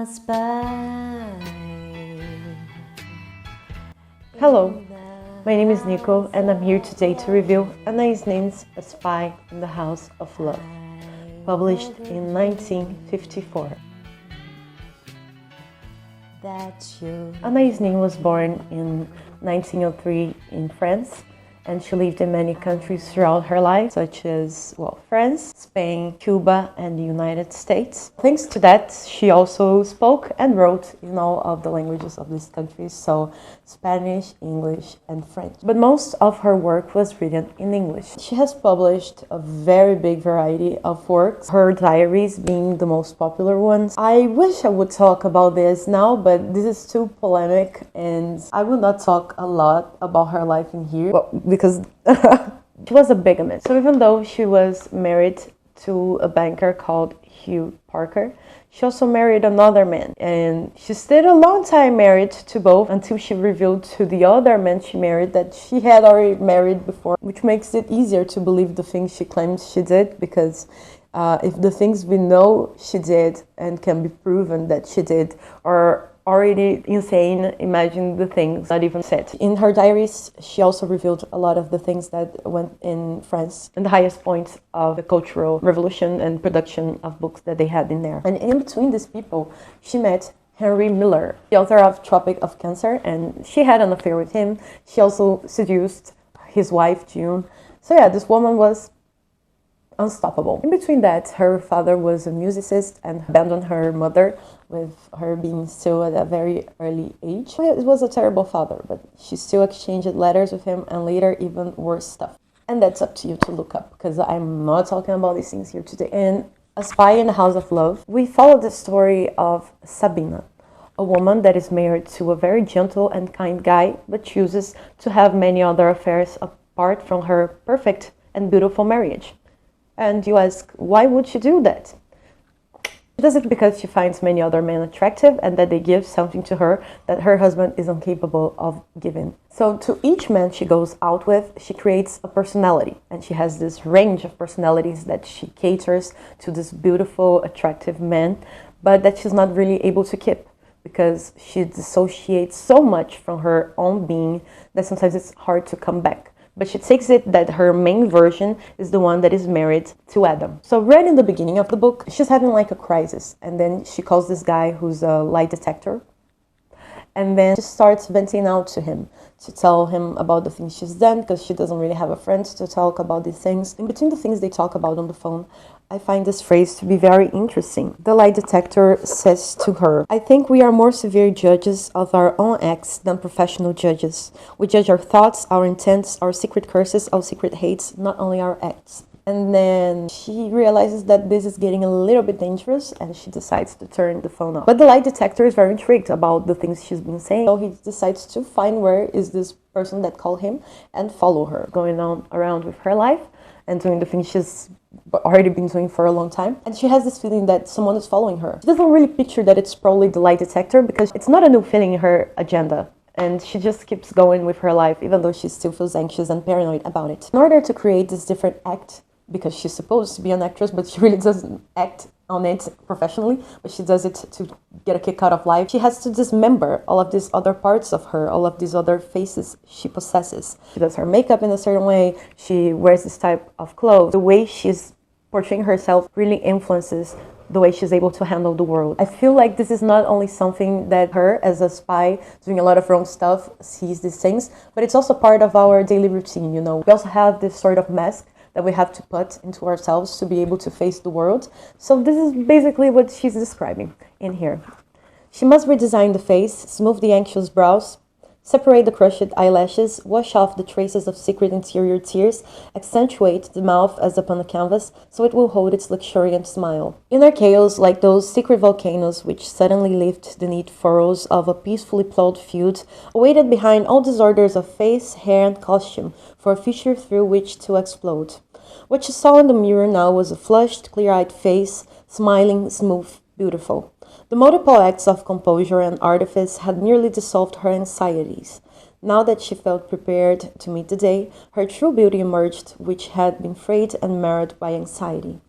pass by. Hello, my name is Nico and I'm here today to review Anaïs' A Spy in the House of Love, published in 1954. Anaïs was born in 1903 in France, and she lived in many countries throughout her life, such as, France, Spain, Cuba, and the United States. Thanks to that, she also spoke and wrote in all of the languages of these countries, so Spanish, English, and French. But most of her work was written in English. She has published a very big variety of works, her diaries being the most popular ones. I wish I would talk about this now, but this is too polemic, and I will not talk a lot about her life in here, because she was a bigamist. So even though she was married to a banker called Hugh Parker, she also married another man, and she stayed a long time married to both until she revealed to the other man she married that she had already married before, which makes it easier to believe the things she claims she did, because if the things we know she did and can be proven that she did are already insane, imagine the things not even said. In her diaries, she also revealed a lot of the things that went in France and the highest points of the cultural revolution and production of books that they had in there. And in between these people, she met Henry Miller, the author of Tropic of Cancer, and she had an affair with him. She also seduced his wife, June. So yeah, this woman was unstoppable. In between that, her father was a musicist and abandoned her mother, with her being still at a very early age. It was a terrible father, but she still exchanged letters with him and later even worse stuff. And that's up to you to look up, because I'm not talking about these things here today. In A Spy in the House of Love, we follow the story of Sabina, a woman that is married to a very gentle and kind guy, but chooses to have many other affairs apart from her perfect and beautiful marriage. And you ask, why would she do that? She does it because she finds many other men attractive and that they give something to her that her husband is incapable of giving. So to each man she goes out with, she creates a personality. And she has this range of personalities that she caters to this beautiful, attractive man, but that she's not really able to keep, because she dissociates so much from her own being that sometimes it's hard to come back. But she takes it that her main version is the one that is married to Adam. So right in the beginning of the book, she's having like a crisis. And then she calls this guy who's a lie detector. And then she starts venting out to him, to tell him about the things she's done, because she doesn't really have a friend to talk about these things. In between the things they talk about on the phone, I find this phrase to be very interesting. The lie detector says to her, "I think we are more severe judges of our own acts than professional judges. We judge our thoughts, our intents, our secret curses, our secret hates, not only our acts." And then she realizes that this is getting a little bit dangerous, and she decides to turn the phone off. But the lie detector is very intrigued about the things she's been saying, so he decides to find where is this person that called him and follow her, going on around with her life and doing the things she's already been doing for a long time. And she has this feeling that someone is following her. She doesn't really picture that it's probably the lie detector, because it's not a new feeling in her agenda. And she just keeps going with her life, even though she still feels anxious and paranoid about it. In order to create this different act, because she's supposed to be an actress, but she really doesn't act on it professionally, but she does it to get a kick out of life, she has to dismember all of these other parts of her, all of these other faces she possesses. She does her makeup in a certain way, she wears this type of clothes. The way she's portraying herself really influences the way she's able to handle the world. I feel like this is not only something that her, as a spy, doing a lot of wrong stuff, sees these things, but it's also part of our daily routine, you know. We also have this sort of mask that we have to put into ourselves to be able to face the world. So this is basically what she's describing in here. She must redesign the face, smooth the anxious brows, separate the crushed eyelashes, wash off the traces of secret interior tears, accentuate the mouth as upon a canvas, so it will hold its luxuriant smile. Inner chaos, like those secret volcanoes which suddenly lift the neat furrows of a peacefully plowed field, awaited behind all disorders of face, hair, and costume, for a future through which to explode. What she saw in the mirror now was a flushed, clear-eyed face, smiling, smooth, beautiful. The multiple acts of composure and artifice had nearly dissolved her anxieties. Now that she felt prepared to meet the day, her true beauty emerged, which had been frayed and marred by anxiety.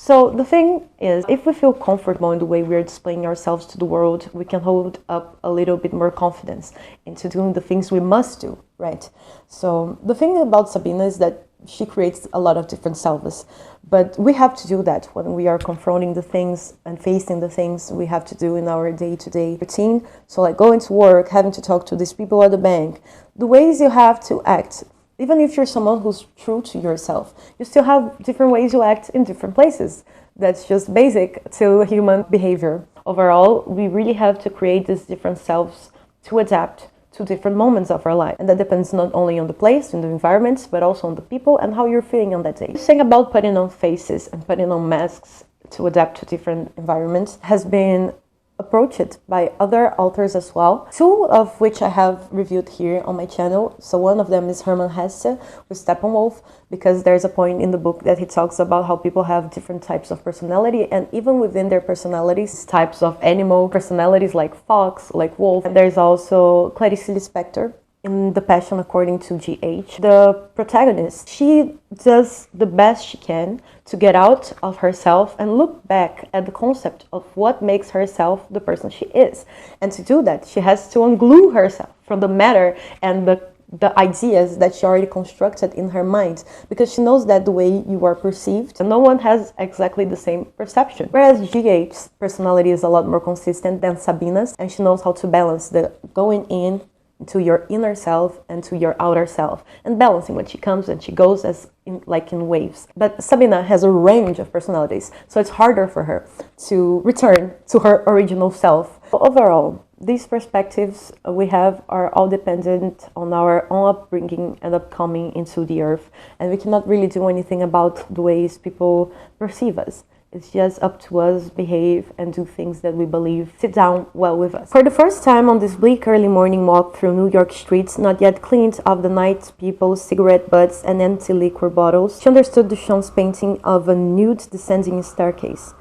So the thing is, if we feel comfortable in the way we're displaying ourselves to the world, we can hold up a little bit more confidence into doing the things we must do, right? So the thing about Sabina is that she creates a lot of different selves, but we have to do that when we are confronting the things and facing the things we have to do in our day-to-day routine. So like going to work, having to talk to these people at the bank, the ways you have to act. Even if you're someone who's true to yourself, you still have different ways you act in different places. That's just basic to human behavior. Overall, we really have to create these different selves to adapt to different moments of our life. And that depends not only on the place, in the environment, but also on the people and how you're feeling on that day. Saying about putting on faces and putting on masks to adapt to different environments has been approached by other authors as well, two of which I have reviewed here on my channel. So one of them is Hermann Hesse with Steppenwolf, because there's a point in the book that he talks about how people have different types of personality, and even within their personalities, types of animal personalities like fox, like wolf. And there's also Clarice Lispector in The Passion According to G.H. The protagonist, she does the best she can to get out of herself and look back at the concept of what makes herself the person she is. And to do that, she has to unglue herself from the matter and the ideas that she already constructed in her mind, because she knows that the way you are perceived, no one has exactly the same perception. Whereas G.H.'s personality is a lot more consistent than Sabina's, and she knows how to balance the going in to your inner self and to your outer self, and balancing when she comes and she goes as in waves. But Sabina has a range of personalities, so it's harder for her to return to her original self. Overall, these perspectives we have are all dependent on our own upbringing and upcoming into the earth, and we cannot really do anything about the ways people perceive us. It's just up to us behave and do things that we believe sit down well with us. For the first time on this bleak early morning walk through New York streets, not yet cleaned of the night people, cigarette butts, and empty liquor bottles, she understood Duchamp's painting of a nude descending staircase.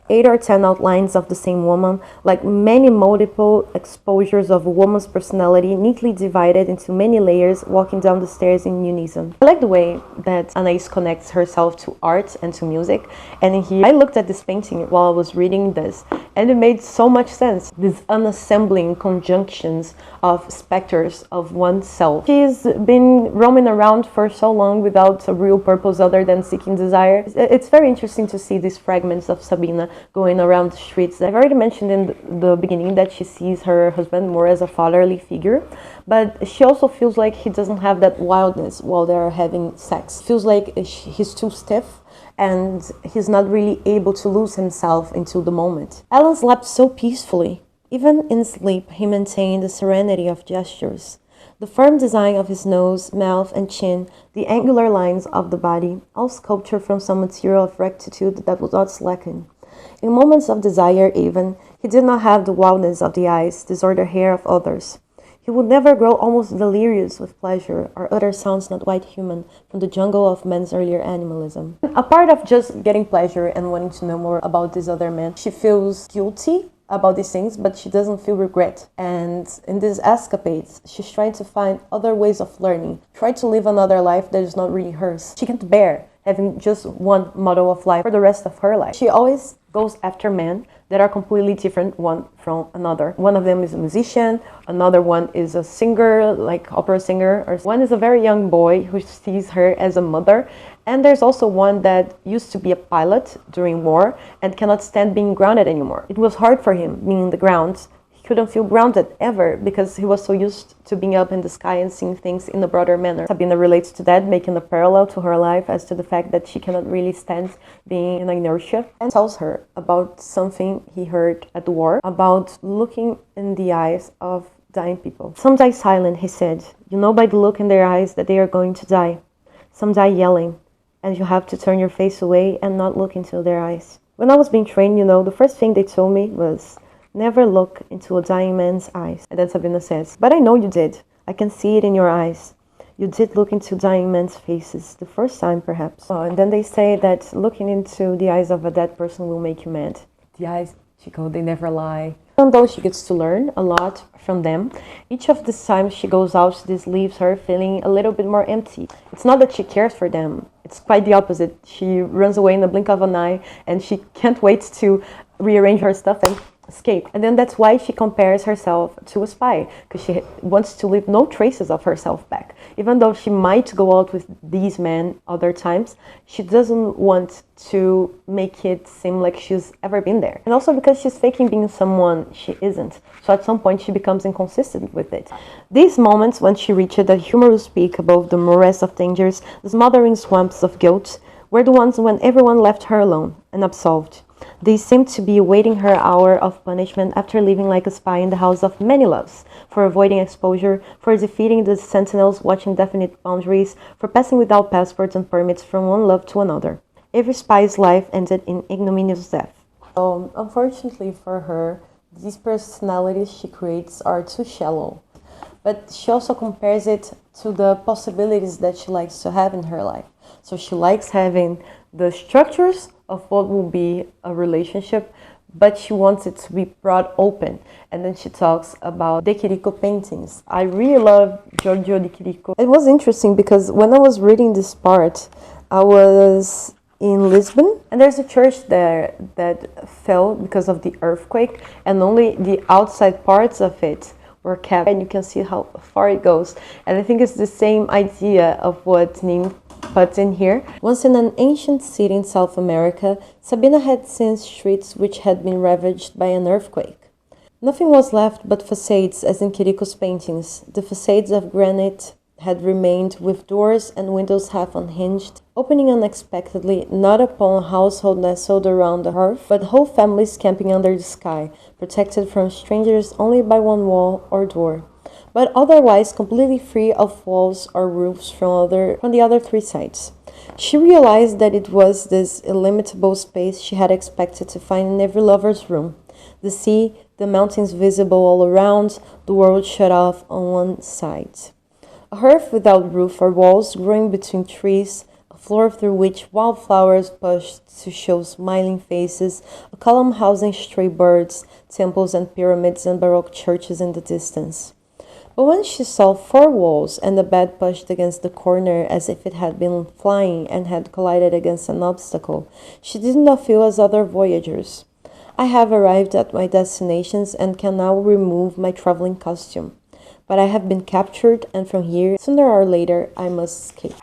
8 or 10 outlines of the same woman, like many multiple exposures of a woman's personality, neatly divided into many layers, walking down the stairs in unison. I like the way that Anaïs connects herself to art and to music, and in here I looked at this painting while I was reading this, and it made so much sense. These unassembling conjunctions of specters of oneself. She's been roaming around for so long without a real purpose other than seeking desire. It's very interesting to see these fragments of Sabina going around the streets. I've already mentioned in the beginning that she sees her husband more as a fatherly figure, but she also feels like he doesn't have that wildness while they're having sex. Feels like he's too stiff and he's not really able to lose himself into the moment. Alan slept so peacefully. Even in sleep, he maintained the serenity of gestures. The firm design of his nose, mouth, and chin, the angular lines of the body, all sculptured from some material of rectitude that would not slacken. In moments of desire even, he did not have the wildness of the eyes, disordered hair of others. He would never grow almost delirious with pleasure or utter sounds not quite human from the jungle of man's earlier animalism. A part of just getting pleasure and wanting to know more about this other man, she feels guilty about these things, but she doesn't feel regret. And in these escapades, she's trying to find other ways of learning, try to live another life that is not really hers. She can't bear having just one model of life for the rest of her life. She always goes after men that are completely different one from another. One of them is a musician, another one is a singer, like opera singer, or one is a very young boy who sees her as a mother, and there's also one that used to be a pilot during war and cannot stand being grounded anymore. It was hard for him being in the ground. He couldn't feel grounded ever because he was so used to being up in the sky and seeing things in a broader manner. Sabina relates to that, making a parallel to her life as to the fact that she cannot really stand being in inertia, and tells her about something he heard at the war, about looking in the eyes of dying people. Some die silent, he said. You know by the look in their eyes that they are going to die. Some die yelling, and you have to turn your face away and not look into their eyes. When I was being trained, the first thing they told me was, never look into a dying man's eyes. And then Sabina says, but I know you did. I can see it in your eyes. You did look into dying men's faces, the first time perhaps. Oh, and then they say that looking into the eyes of a dead person will make you mad. The eyes, Chico, they never lie. Even though she gets to learn a lot from them, each of the times she goes out, this leaves her feeling a little bit more empty. It's not that she cares for them. it's quite the opposite. She runs away in the blink of an eye, and she can't wait to rearrange her stuff and escape. And then that's why she compares herself to a spy, because she wants to leave no traces of herself back. Even though she might go out with these men other times, she doesn't want to make it seem like she's ever been there. And also because she's faking being someone she isn't. So at some point she becomes inconsistent with it. These moments when she reached the humorous peak above the morass of dangers, the smothering swamps of guilt, were the ones when everyone left her alone and absolved. They seemed to be awaiting her hour of punishment after living like a spy in the house of many loves, for avoiding exposure, for defeating the sentinels watching definite boundaries, for passing without passports and permits from one love to another. Every spy's life ended in ignominious death. Unfortunately for her, these personalities she creates are too shallow. But she also compares it to the possibilities that she likes to have in her life. So she likes having the structures of what will be a relationship, but she wants it to be brought open. And then she talks about the Chirico paintings. I really love Giorgio di Chirico. It was interesting because when I was reading this part, I was in Lisbon, and there's a church there that fell because of the earthquake, and only the outside parts of it were kept, and you can see how far it goes. And I think it's the same idea of what Nim puts in here. Once in an ancient city in South America, Sabina had seen streets which had been ravaged by an earthquake. Nothing was left but facades, as in Chirico's paintings. The facades of granite had remained, with doors and windows half unhinged, opening unexpectedly, not upon a household nestled around the hearth, but whole families camping under the sky, protected from strangers only by one wall or door, but otherwise completely free of walls or roofs from the other three sides. She realized that it was this illimitable space she had expected to find in every lover's room. The sea, the mountains visible all around, the world shut off on one side. A hearth without roof or walls, growing between trees, a floor through which wildflowers pushed to show smiling faces, a column housing stray birds, temples and pyramids and Baroque churches in the distance. But when she saw four walls and a bed pushed against the corner as if it had been flying and had collided against an obstacle, she did not feel as other voyagers. I have arrived at my destinations and can now remove my traveling costume. But I have been captured, and from here, sooner or later, I must escape.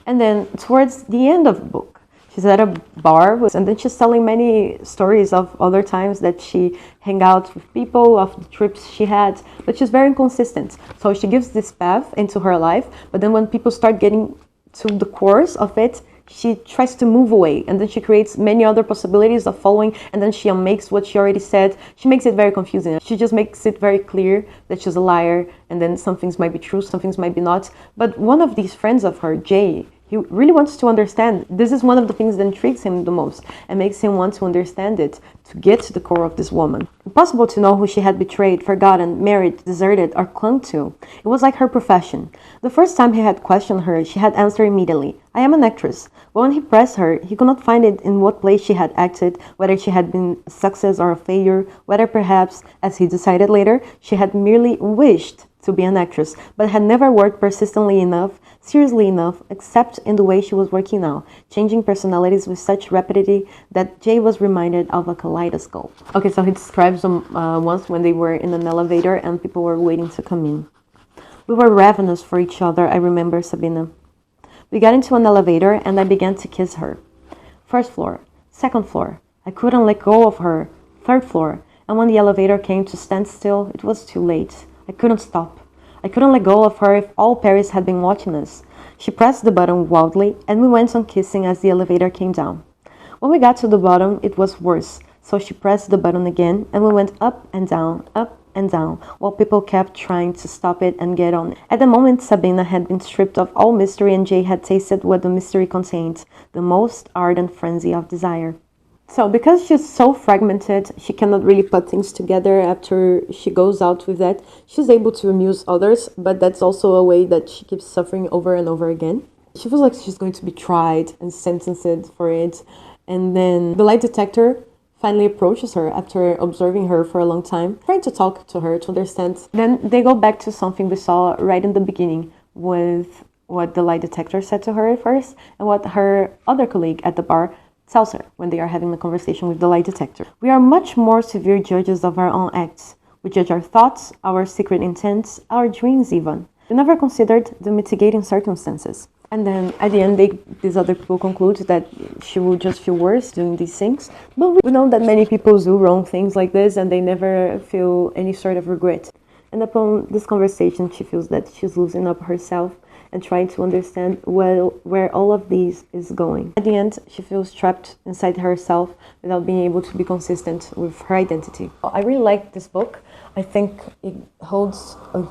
And then, towards the end of the book, she's at a bar, and then she's telling many stories of other times that she hung out with people, of the trips she had, but she's very inconsistent. So she gives this path into her life, but then when people start getting to the course of it, she tries to move away, and then she creates many other possibilities of following, and then she makes what she already said. She makes it very confusing. She just makes it very clear that she's a liar, and then some things might be true, some things might be not. But one of these friends of her, Jay, he really wants to understand. This is one of the things that intrigues him the most and makes him want to understand it, to get to the core of this woman. Impossible to know who she had betrayed, forgotten, married, deserted, or clung to. It was like her profession. The first time he had questioned her, she had answered immediately, "I am an actress." But when he pressed her, he could not find it in what place she had acted, whether she had been a success or a failure, whether perhaps, as he decided later, she had merely wished to be an actress, but had never worked persistently enough, seriously enough, except in the way she was working now, changing personalities with such rapidity that Jay was reminded of a kaleidoscope. Okay, so he describes them once when they were in an elevator and people were waiting to come in. "We were ravenous for each other, I remember, Sabina. We got into an elevator and I began to kiss her. First floor, second floor, I couldn't let go of her, third floor, and when the elevator came to stand still, it was too late. I couldn't stop. I couldn't let go of her if all Paris had been watching us. She pressed the button wildly, and we went on kissing as the elevator came down. When we got to the bottom, it was worse, so she pressed the button again, and we went up and down, while people kept trying to stop it and get on. At the moment, Sabina had been stripped of all mystery, and Jay had tasted what the mystery contained, the most ardent frenzy of desire. So because she's so fragmented, she cannot really put things together after she goes out with that. She's able to amuse others, but that's also a way that she keeps suffering over and over again. She feels like she's going to be tried and sentenced for it. And then the lie detector finally approaches her after observing her for a long time, trying to talk to her to understand. Then they go back to something we saw right in the beginning with what the lie detector said to her at first and what her other colleague at the bar tells her when they are having the conversation with the lie detector. We are much more severe judges of our own acts. We judge our thoughts, our secret intents, our dreams even. We never considered the mitigating circumstances. And then at the end, these other people conclude that she will just feel worse doing these things. But we know that many people do wrong things like this and they never feel any sort of regret. And upon this conversation, she feels that she's losing up herself and trying to understand where all of these is going. At the end, she feels trapped inside herself without being able to be consistent with her identity. I really like this book. I think it holds a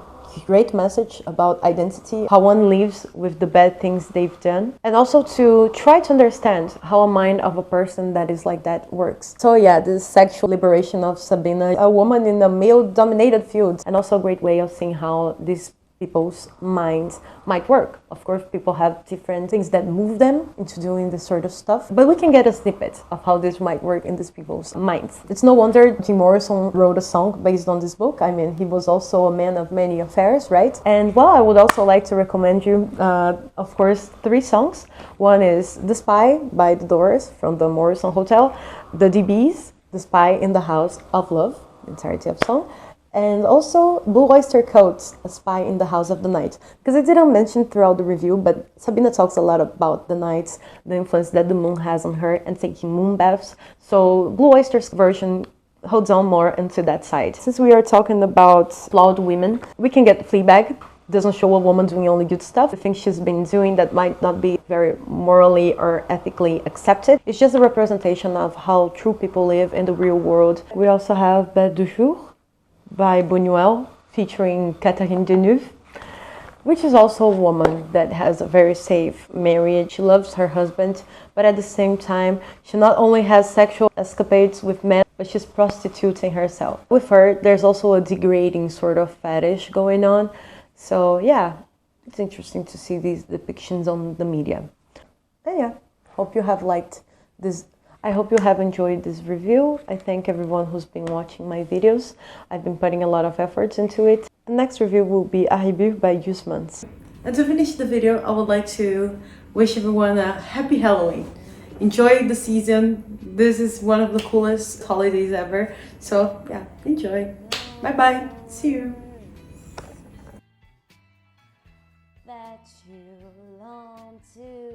great message about identity, how one lives with the bad things they've done, and also to try to understand how a mind of a person that is like that works. So yeah, this sexual liberation of Sabina, a woman in a male-dominated field, and also a great way of seeing how these people's minds might work. Of course, people have different things that move them into doing this sort of stuff, but we can get a snippet of how this might work in these people's minds. It's no wonder Jim Morrison wrote a song based on this book. I mean, he was also a man of many affairs, right? And well, I would also like to recommend you, of course, 3 songs. One is The Spy by The Doors from the Morrison Hotel, The DBs, The Spy in the House of Love, the entirety of the song, and also Blue Oyster Cult's A Spy in the House of the Night. Because I didn't mention throughout the review, but Sabina talks a lot about the nights, the influence that the moon has on her, and taking moon baths. So Blue Oyster's version holds on more into that side. Since we are talking about flawed women, we can get Fleabag. Doesn't show a woman doing only good stuff. The things she's been doing that might not be very morally or ethically accepted. It's just a representation of how true people live in the real world. We also have Bête du Jour by Buñuel, featuring Catherine Deneuve, which is also a woman that has a very safe marriage. She loves her husband, but at the same time, she not only has sexual escapades with men, but she's prostituting herself. With her, there's also a degrading sort of fetish going on. So yeah, it's interesting to see these depictions on the media. And yeah, hope you have liked this. I hope you have enjoyed this review. I thank everyone who's been watching my videos. I've been putting a lot of efforts into it. The next review will be À Rebours by Hyusmans. And to finish the video, I would like to wish everyone a happy Halloween. Enjoy the season. This is one of the coolest holidays ever. So yeah, enjoy. Bye bye. See you. That you long to